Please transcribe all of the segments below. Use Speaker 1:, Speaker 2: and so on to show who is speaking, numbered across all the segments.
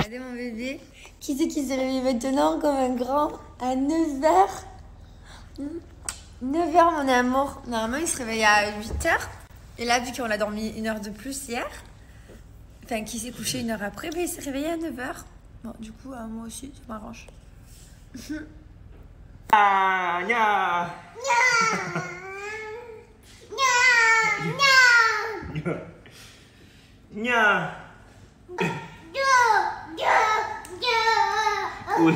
Speaker 1: Regardez mon bébé. Qui c'est qui s'est réveillé maintenant comme un grand à 9h? 9h mon amour. Normalement il se réveille à 8h. Et là vu qu'on l'a dormi 1 heure de plus hier, enfin qu'il s'est couché 1 heure après, ben, il s'est réveillé à 9h. Bon du coup moi aussi ça m'arrange.
Speaker 2: Ah, nya. Nya. Oui.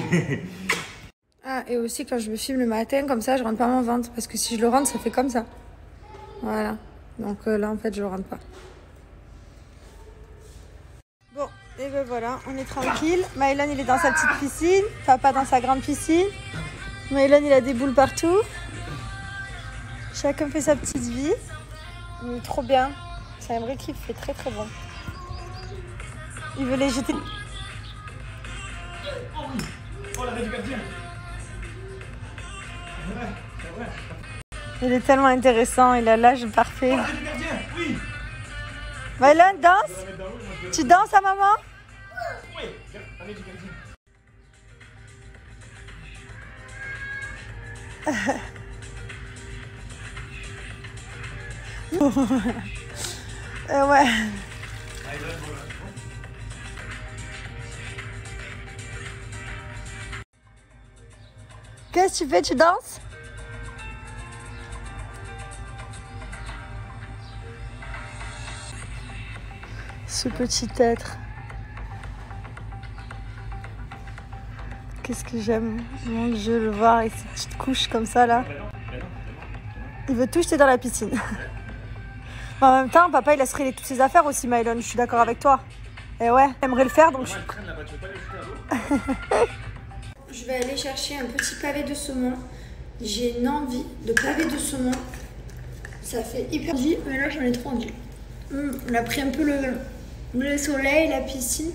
Speaker 1: Ah, et aussi quand je me filme le matin, comme ça, je rentre pas mon ventre. Parce que si je le rentre, ça fait comme ça. Voilà. Donc là, en fait, je le rentre pas. Bon, et ben voilà, on est tranquille. Maëlan, il est dans sa petite piscine. Papa dans sa grande piscine. Maëlan, il a des boules partout. Chacun fait sa petite vie. Trop bien. C'est un vrai kiff, il fait très très bon. Il veut les jeter.
Speaker 2: Oh, la du gardien. C'est vrai.
Speaker 1: Il est tellement intéressant, il a l'âge parfait.
Speaker 2: Oh, la du gardien, oui.
Speaker 1: Maëlan, danse. Tu danses à maman?
Speaker 2: Oui, allez du gardien.
Speaker 1: Ouais. Qu'est-ce que tu fais? Tu danses? Ce petit être. Qu'est-ce que j'aime, mon Dieu, le voir avec ses petites couches comme ça là. Il veut tout jeter dans la piscine. Mais en même temps, papa il laisse traîner toutes ses affaires aussi, Maëlan, je suis d'accord avec toi. Et ouais, j'aimerais le faire donc je... Je vais aller chercher un petit pavé de saumon. J'ai une envie de pavé de saumon. Ça fait hyper envie, mais là j'en ai trop envie. On a pris un peu le soleil, la piscine.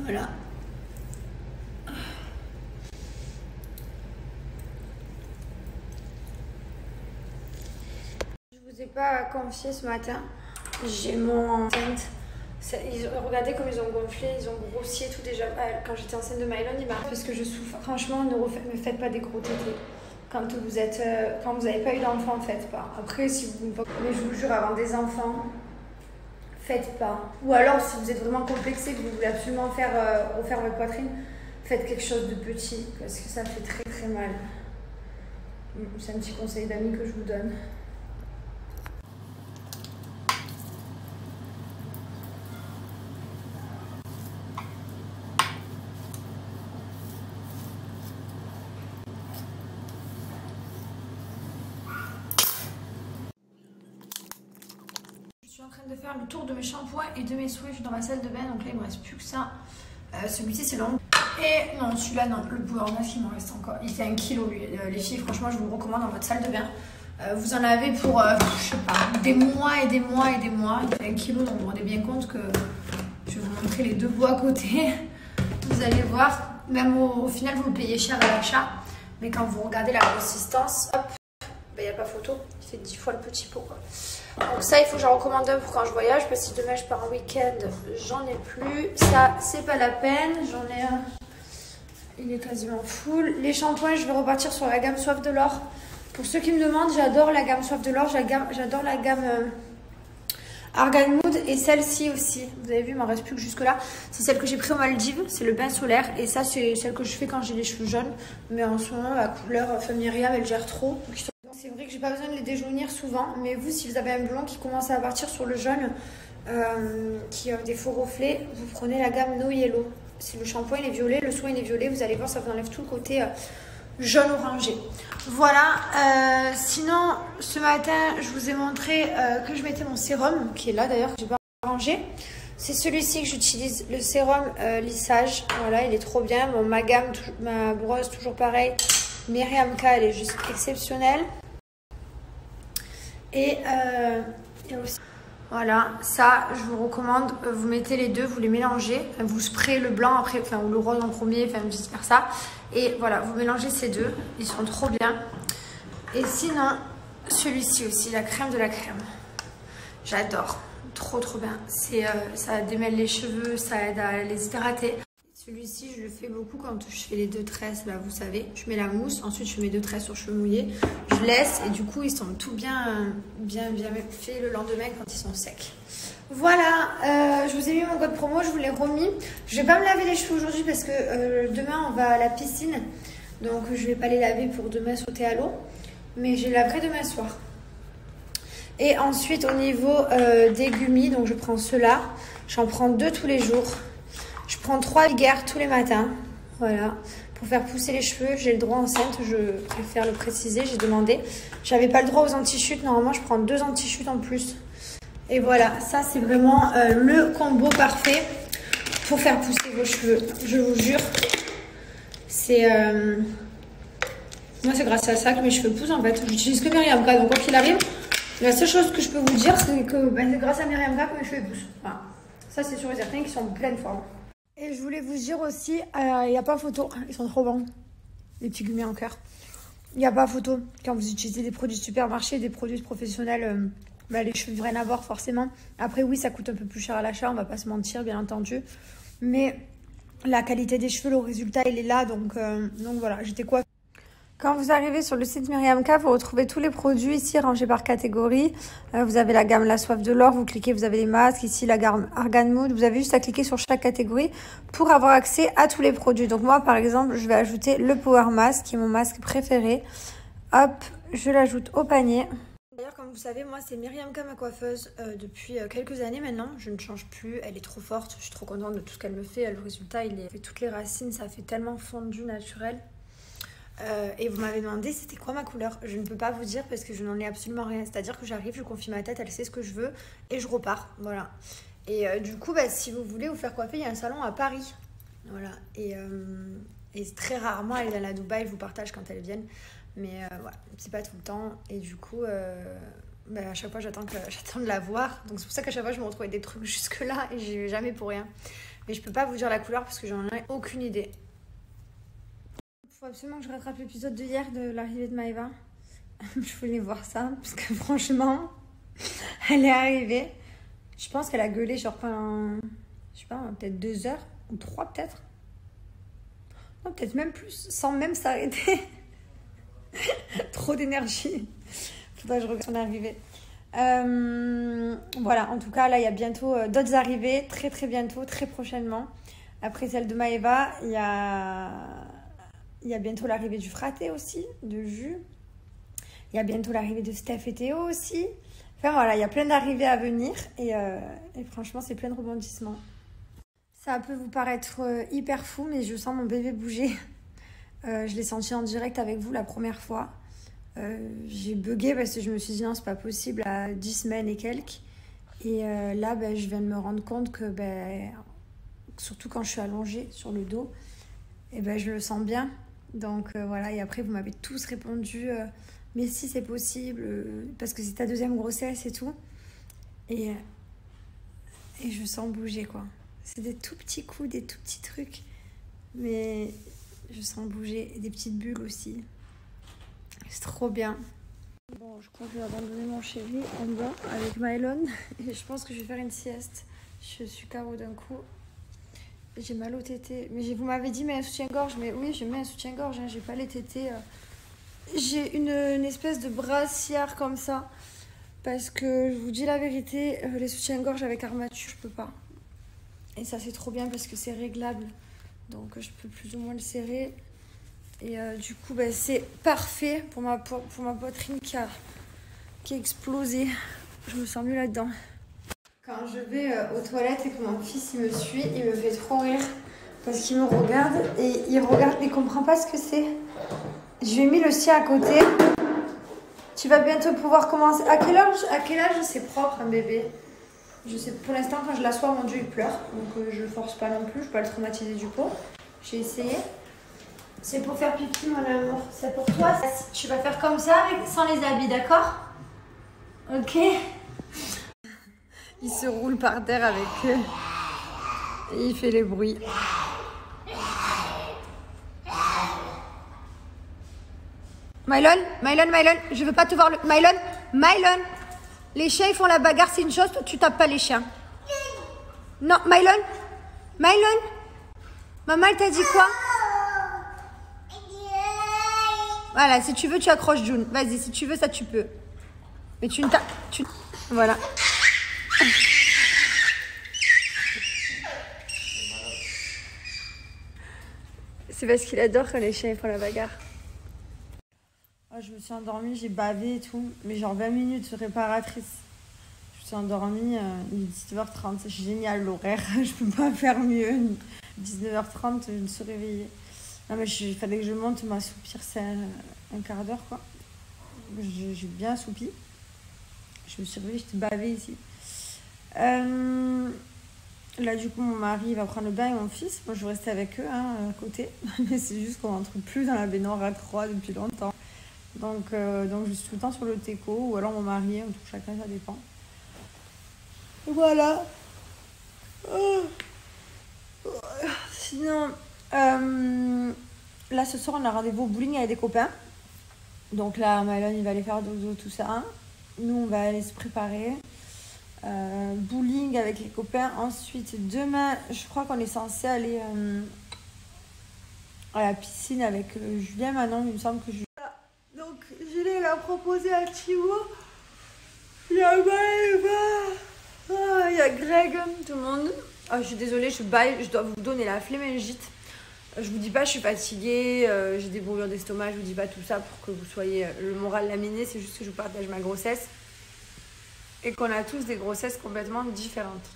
Speaker 1: Voilà. Je vous ai pas confié ce matin. J'ai mon enceinte. Regardez comme ils ont gonflé, ils ont grossi et tout déjà. Quand j'étais enceinte de Maëlan, il m'a parce que je souffre. Franchement, ne me faites pas des gros tétés. Quand vous n'avez pas eu d'enfant, faites pas. Après, si vous... Mais je vous jure, avant des enfants, faites pas. Ou alors, si vous êtes vraiment complexé, que vous voulez absolument refaire votre poitrine, faites quelque chose de petit, parce que ça fait très très mal. C'est un petit conseil d'amis que je vous donne. Je suis en train de faire le tour de mes shampoings et de mes soins. Je suis dans ma salle de bain, donc là il me reste plus que ça. Celui-ci c'est long. Et non, celui-là non, le Power 9 il m'en reste encore. Il fait 1 kg lui. Les filles, franchement, je vous le recommande dans votre salle de bain. Vous en avez pour, je sais pas, des mois et des mois et des mois. Il fait 1 kg, donc vous vous rendez bien compte que je vais vous montrer les deux bouts à côté. Vous allez voir, même au final vous le payez cher à l'achat. Mais quand vous regardez la consistance, hop, il n'y a pas photo. Il fait 10 fois le petit pot quoi. Donc ça, il faut que j'en recommande un pour quand je voyage, parce que si demain je pars en week-end, j'en ai plus. Ça, c'est pas la peine. J'en ai un. Il est quasiment full. Les shampoings, je vais repartir sur la gamme Soif de l'Or. Pour ceux qui me demandent, j'adore la gamme Soif de l'Or. J'adore la gamme Argan Mood et celle-ci aussi. Vous avez vu, il m'en reste plus que jusque là. C'est celle que j'ai pris aux Maldives. C'est le bain solaire. Et ça, c'est celle que je fais quand j'ai les cheveux jaunes. Mais en ce moment, la couleur Femme Myriam, elle gère trop. C'est vrai que j'ai pas besoin de les déjaunir souvent, mais vous, si vous avez un blond qui commence à partir sur le jaune, qui a des faux reflets, vous prenez la gamme No Yellow. C'est le shampoing, il est violet, le soin il est violet. Vous allez voir, ça vous enlève tout le côté jaune orangé. Voilà. Sinon, ce matin, je vous ai montré que je mettais mon sérum, qui est là d'ailleurs, que j'ai pas rangé. C'est celui-ci que j'utilise, le sérum lissage. Voilà, il est trop bien. Bon, ma gamme, ma brosse, toujours pareil. Myriam K, elle est juste exceptionnelle. Et aussi, voilà, ça, je vous recommande, vous mettez les deux, vous les mélangez, enfin, vous sprayez le blanc après, enfin, ou le rose en premier, enfin, vice versa. Et voilà, vous mélangez ces deux, ils sont trop bien. Et sinon, celui-ci aussi, la crème de la crème. J'adore. trop bien. Ça démêle les cheveux, ça aide à les hydrater. Celui-ci, je le fais beaucoup quand je fais les 2 tresses, là, vous savez. Je mets la mousse, ensuite je mets 2 tresses sur cheveux mouillés. Je laisse et du coup, ils sont tout bien faits le lendemain quand ils sont secs. Voilà, je vous ai mis mon code promo, je vous l'ai remis. Je vais pas me laver les cheveux aujourd'hui parce que demain, on va à la piscine. Donc, je vais pas les laver pour demain sauter à l'eau. Mais je les laverai demain soir. Et ensuite, au niveau des gummis, donc je prends ceux-là. J'en prends 2 tous les jours. Je prends 3 ligueurs tous les matins, voilà, pour faire pousser les cheveux. J'ai le droit enceinte, je préfère le préciser, j'ai demandé. J'avais pas le droit aux anti-chutes, normalement je prends 2 anti-chutes en plus. Et voilà, ça c'est vraiment le combo parfait pour faire pousser vos cheveux, je vous jure. C'est moi c'est grâce à ça que mes cheveux poussent en fait. J'utilise que Myriam K, donc quoi qu'il arrive, la seule chose que je peux vous dire c'est que c'est grâce à Myriam K que mes cheveux poussent. Voilà. Ça c'est sûr et certain qu'ils sont en pleine forme. Et je voulais vous dire aussi, il n'y a pas photo, ils sont trop bons, les petits gummis en cœur. Il n'y a pas photo. Quand vous utilisez des produits de supermarché, des produits professionnels, les cheveux ne rien à voir forcément. Après oui, ça coûte un peu plus cher à l'achat, on va pas se mentir, bien entendu. Mais la qualité des cheveux, le résultat, il est là, donc voilà, j'étais coiffée. Quand vous arrivez sur le site Myriam K, vous retrouvez tous les produits ici rangés par catégorie. Vous avez la gamme La Soif de l'Or, vous cliquez, vous avez les masques. Ici, la gamme Argan Mood. Vous avez juste à cliquer sur chaque catégorie pour avoir accès à tous les produits. Donc moi, par exemple, je vais ajouter le Power Mask, qui est mon masque préféré. Hop, je l'ajoute au panier. D'ailleurs, comme vous savez, moi, c'est Myriam K, ma coiffeuse, depuis quelques années maintenant. Je ne change plus, elle est trop forte. Je suis trop contente de tout ce qu'elle me fait. Le résultat, il est fait toutes les racines, ça fait tellement fondu naturel. Et vous m'avez demandé c'était quoi ma couleur. Je ne peux pas vous dire parce que je n'en ai absolument rien. C'est-à-dire que j'arrive, je confie ma tête, elle sait ce que je veux et je repars. Voilà. Et du coup, si vous voulez vous faire coiffer, il y a un salon à Paris. Voilà. Et très rarement, elle est à la Dubaï, je vous partage quand elles viennent. Mais voilà, c'est pas tout le temps. Et du coup, à chaque fois, j'attends de la voir. Donc c'est pour ça qu'à chaque fois, je me retrouve avec des trucs jusque-là et j'y vais jamais pour rien. Mais je peux pas vous dire la couleur parce que j'en ai aucune idée. Il faut absolument que je rattrape l'épisode de hier de l'arrivée de Maëva. Je voulais voir ça parce que franchement, elle est arrivée. Je pense qu'elle a gueulé genre pendant, je sais pas, peut-être 2 heures ou 3 peut-être. Non, peut-être même plus, sans même s'arrêter. Trop d'énergie. Faudrait que je regarde son arrivée. Voilà, en tout cas, là, il y a bientôt d'autres arrivées, très bientôt, très prochainement. Après celle de Maëva, il y a bientôt l'arrivée du fraté aussi, de Jus. Il y a bientôt l'arrivée de Steph et Théo aussi. Enfin voilà, il y a plein d'arrivées à venir et franchement, c'est plein de rebondissements. Ça peut vous paraître hyper fou, mais je sens mon bébé bouger. Je l'ai senti en direct avec vous la première fois. J'ai bugué parce que je me suis dit non, c'est pas possible à 10 semaines et quelques. Et là, je viens de me rendre compte que, surtout quand je suis allongée sur le dos, et je le sens bien. Donc voilà, et après vous m'avez tous répondu mais si c'est possible, parce que c'est ta 2e grossesse et tout. Et je sens bouger quoi. C'est des tout petits coups, des tout petits trucs. Mais je sens bouger, et des petites bulles aussi. C'est trop bien. Bon, je crois que je vais abandonner mon chéri en bas avec Mylon. Et je pense que je vais faire une sieste. Je suis KO d'un coup. J'ai mal au tété. Mais vous m'avez dit, mets un soutien-gorge. Mais oui, je mets un soutien-gorge. J'ai pas les tétés. J'ai une espèce de brassière comme ça. Parce que je vous dis la vérité, les soutiens-gorge avec armature, je peux pas. Et ça, c'est trop bien parce que c'est réglable. Donc, je peux plus ou moins le serrer. Et du coup, c'est parfait pour ma poitrine qui a explosé. Je me sens mieux là-dedans. Quand je vais aux toilettes et que mon fils il me suit, il me fait trop rire. Parce qu'il me regarde et il regarde, il comprend pas ce que c'est. Je lui ai mis le sien à côté. Tu vas bientôt pouvoir commencer. À quel âge c'est propre un bébé? Je sais, pour l'instant, quand je l'assois, mon Dieu, il pleure. Donc je force pas non plus, je peux pas le traumatiser du pot. J'ai essayé. C'est pour faire pipi, mon amour. C'est pour toi. Tu vas faire comme ça, sans les habits, d'accord? Ok. Il se roule par terre avec eux. Et il fait les bruits. Mylon, je veux pas te voir le... Mylon, Les chiens, ils font la bagarre, c'est une chose. Toi, tu tapes pas les chiens. Non, Mylon. Mylon. Maman, elle t'a dit quoi? Voilà, si tu veux, tu accroches June. Vas-y, si tu veux, ça, tu peux. Mais tu ne t'as... Voilà. C'est parce qu'il adore quand les chiens ils font la bagarre. Oh, je me suis endormie, j'ai bavé et tout. Mais genre 20 minutes réparatrice. Je me suis endormie, il est 19h30. C'est génial l'horaire. Je peux pas faire mieux. 19h30, je me suis réveillée. Non mais il fallait que je monte m'assoupir, c'est un quart d'heure quoi. J'ai bien assoupi. Je me suis réveillée, j'étais bavée ici. Là du coup mon mari va prendre le bain et mon fils. Moi je vais rester avec eux hein, à côté. Mais c'est juste qu'on rentre plus dans la baignoire à 3 depuis longtemps. Donc je suis tout le temps sur le teco ou alors mon mari, chacun ça dépend. Voilà. Sinon, là ce soir on a rendez-vous au bowling avec des copains. Donc là, Mylon il va aller faire dodo, tout ça. Nous on va aller se préparer. Bowling avec les copains. Ensuite, demain, je crois qu'on est censé aller à la piscine avec Julien Manon. Il me semble que Julien. Donc, Julien l'a proposé à Thibaut. Il y a Maëva. Il y a Greg, tout le monde. Oh, je suis désolée, je dois vous donner la flémingite. Je vous dis pas, je suis fatiguée, j'ai des brûlures d'estomac, je vous dis pas tout ça pour que vous soyez le moral laminé, c'est juste que je vous partage ma grossesse. Et qu'on a tous des grossesses complètement différentes.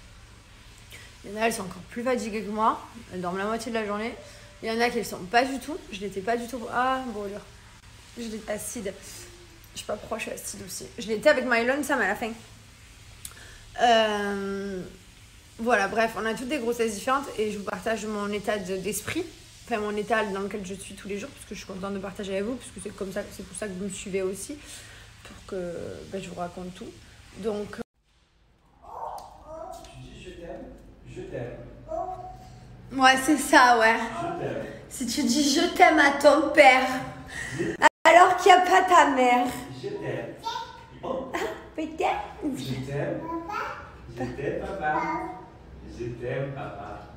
Speaker 1: Il y en a, elles sont encore plus fatiguées que moi, elles dorment la moitié de la journée. Il y en a qui ne le sont pas du tout, je l'étais pas du tout. Ah, brûlure. Je l'étais acide. Je sais pas pourquoi je suis acide aussi. Je l'étais avec Mylon, ça m'a la fin. Voilà, bref, on a toutes des grossesses différentes et je vous partage mon état d'esprit. Enfin, mon état dans lequel je suis tous les jours, parce que je suis contente de partager avec vous, parce que c'est comme ça, c'est pour ça que vous me suivez aussi, pour que je vous raconte tout. Donc.
Speaker 2: Tu dis je t'aime, je t'aime.
Speaker 1: Ouais, c'est ça, ouais.
Speaker 2: Je t'aime.
Speaker 1: Si tu dis je t'aime à ton père, alors qu'il n'y a pas ta mère.
Speaker 2: Je t'aime. Oh.
Speaker 1: Peut-être.
Speaker 2: Je t'aime. Je t'aime, papa. Je t'aime, papa.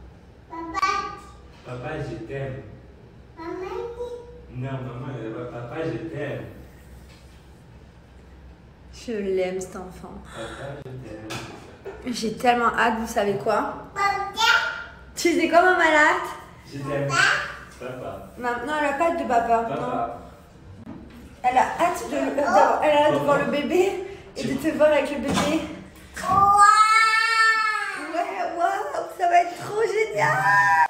Speaker 2: Papa, je t'aime. Non, maman, papa, je t'aime.
Speaker 1: Je l'aime, cet enfant.
Speaker 2: Papa, je t'aime.
Speaker 1: J'ai tellement hâte, vous savez quoi? Tu sais quoi, ma malade?
Speaker 2: Je t'aime. Papa.
Speaker 1: Non, elle a pas hâte de papa.
Speaker 2: Papa.
Speaker 1: Non. Elle a hâte de voir le bébé et de te voir avec le bébé. Ouais, waouh, ça va être trop génial.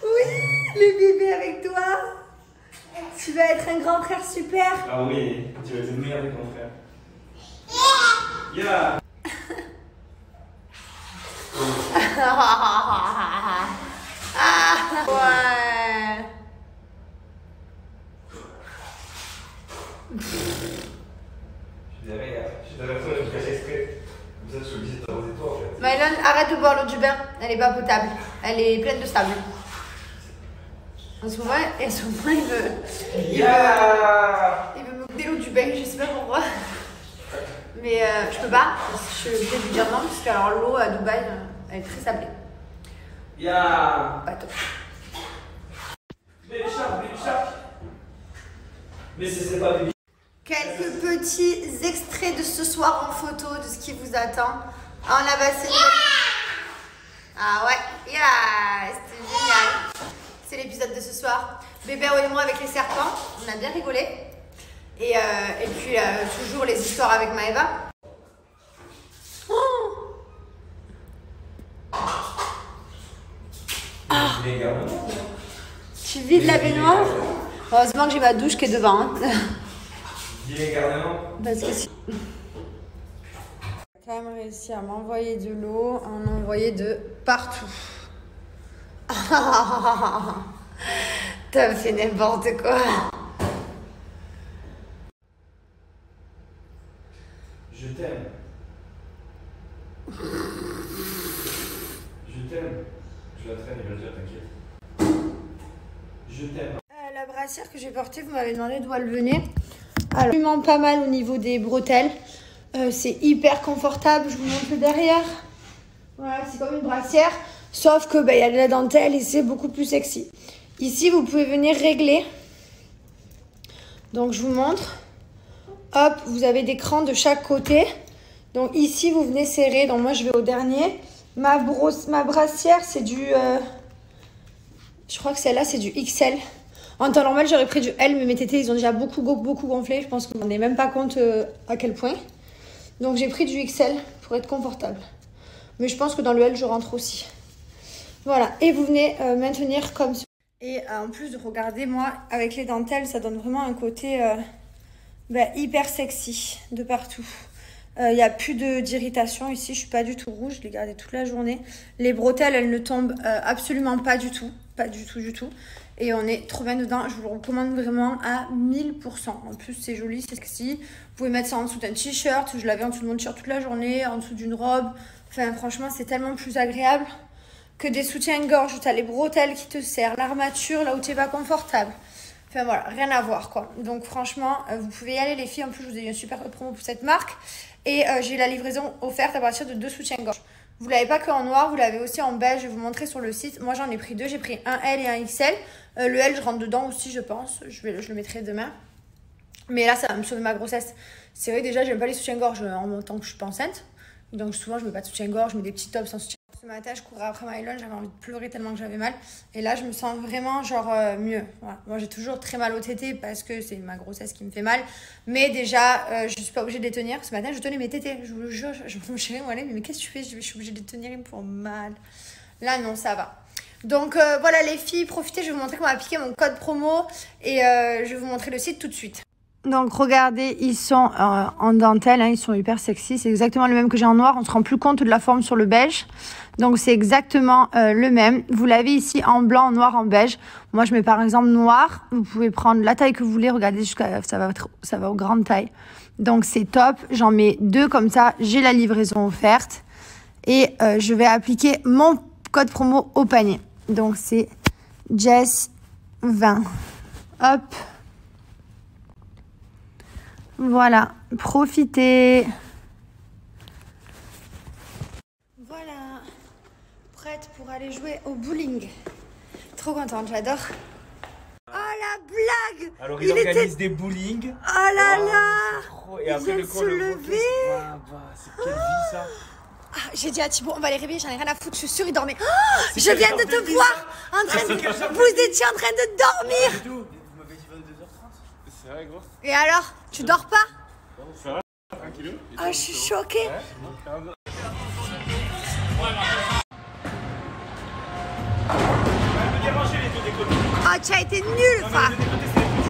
Speaker 1: Oui, le bébé avec toi. Tu vas être un grand frère super.
Speaker 2: Ah oui, tu vas être le meilleur des grands frères. Yeah.
Speaker 1: Ouais.
Speaker 2: Je devrais faire le cacher exprès. Comme ça, je suis obligé de t'arroser toi en fait.
Speaker 1: Mylon, arrête de boire l'eau du bain. Elle est pas potable. Elle est pleine de sable. En ce moment, il veut me goûter l'eau du bain. Je sais pas pourquoi. Mais je peux pas. Je suis obligée de lui dire non, parce que alors l'eau à Dubaï, elle est très sablée.
Speaker 2: Yeah.
Speaker 1: Pas top.
Speaker 2: Baby shark. Mais c'est pas baby.
Speaker 1: Quelques petits extraits de ce soir en photo, de ce qui vous attend. On a passé. Ah ouais, yeah, c'était génial. C'est l'épisode de ce soir. Bébé et moi avec les serpents, on a bien rigolé. Et puis toujours les histoires avec Maëva. Oh.
Speaker 2: Ah.
Speaker 1: Tu vides la baignoire? Heureusement que j'ai ma douche qui est devant. Hein. Parce que si... J'ai quand même réussi à m'envoyer de l'eau, à en envoyer de partout. T'as fait n'importe quoi.
Speaker 2: Je t'aime. Je t'aime. Je la traîne, il va le dire, t'inquiète. Je t'aime.
Speaker 1: La brassière que j'ai portée, vous m'avez demandé d'où elle venait. Alors, absolument pas mal au niveau des bretelles. C'est hyper confortable, je vous montre le derrière. Voilà, c'est comme une brassière, sauf que y a de la dentelle et c'est beaucoup plus sexy. Ici, vous pouvez venir régler. Donc, je vous montre. Hop, vous avez des crans de chaque côté. Donc, ici, vous venez serrer. Donc, moi, je vais au dernier. Ma brassière, c'est du... je crois que celle-là, c'est du XL. En temps normal, j'aurais pris du L, mais mes tétés, ils ont déjà beaucoup gonflé. Je pense qu'on n'en est même pas compte à quel point. Donc, j'ai pris du XL pour être confortable. Mais je pense que dans le L, je rentre aussi. Voilà. Et vous venez maintenir comme ça. Et en plus de regarder, moi, avec les dentelles, ça donne vraiment un côté hyper sexy de partout. Il n'y a plus d'irritation ici. Je ne suis pas du tout rouge. Je l'ai gardé toute la journée. Les bretelles, elles ne tombent absolument pas du tout. Pas du tout. Et on est trop bien dedans. Je vous le recommande vraiment à 1000%. En plus, c'est joli, c'est sexy. Vous pouvez mettre ça en dessous d'un t-shirt. Je l'avais en dessous de mon t-shirt toute la journée, en dessous d'une robe. Enfin, franchement, c'est tellement plus agréable que des soutiens-gorge où tu as les bretelles qui te serrent, l'armature là où tu n'es pas confortable. Enfin voilà, rien à voir quoi. Donc franchement, vous pouvez y aller les filles. En plus, je vous ai eu un super promo pour cette marque. Et j'ai la livraison offerte à partir de 2 soutiens-gorge. Vous ne l'avez pas que en noir, vous l'avez aussi en beige. Je vais vous montrer sur le site. Moi, j'en ai pris 2. J'ai pris un L et un XL. Le L, je rentre dedans aussi, je pense. Je le mettrai demain. Mais là, ça va me sauver ma grossesse. C'est vrai que déjà, j'aime pas les soutiens-gorge en même temps que je suis pas enceinte. Donc souvent, je mets pas de soutien-gorge, je mets des petits tops sans soutien. Ce matin, je courais après my lunch, j'avais envie de pleurer tellement que j'avais mal. Et là, je me sens vraiment genre mieux. Voilà. Moi, j'ai toujours très mal au tété parce que c'est ma grossesse qui me fait mal. Mais déjà, je suis pas obligée de les tenir. Ce matin, je tenais mes tétés. Je vous le jure, je me chérie, moi, mais qu'est-ce que tu fais? Je suis obligée de les tenir, ils me font mal. Là, non, ça va. Donc voilà les filles, profitez, je vais vous montrer comment appliquer mon code promo. Et je vais vous montrer le site tout de suite. Donc regardez, ils sont en dentelle, hein, ils sont hyper sexy. C'est exactement le même que j'ai en noir. On se rend plus compte de la forme sur le beige. Donc c'est exactement le même. Vous l'avez ici en blanc, en noir, en beige. Moi je mets par exemple noir. Vous pouvez prendre la taille que vous voulez. Regardez, ça va aux grandes tailles. Donc c'est top. J'en mets 2 comme ça. J'ai la livraison offerte. Et je vais appliquer mon code promo au panier. Donc c'est Jess20. Hop. Voilà, profitez. Voilà, prête pour aller jouer au bowling. Trop contente, j'adore. Oh la blague!
Speaker 2: Alors il organise des bowling.
Speaker 1: Oh là là!
Speaker 2: Trop... Et après
Speaker 1: il
Speaker 2: le
Speaker 1: vient de
Speaker 2: cours
Speaker 1: se
Speaker 2: le
Speaker 1: lever.
Speaker 2: C'est quelle vie ça?
Speaker 1: J'ai dit à Thibaut, on va les réveiller, j'en ai rien à foutre, je suis sûre, il dormait. Oh, je viens de te voir en train de... Vous étiez en train de dormir.
Speaker 2: Vous m'avez dit 22h30. C'est vrai, gros.
Speaker 1: Et alors, tu dors pas?
Speaker 2: Ça va? Tranquille.
Speaker 1: Oh, je suis choquée. Oh, tu as été nul, frère.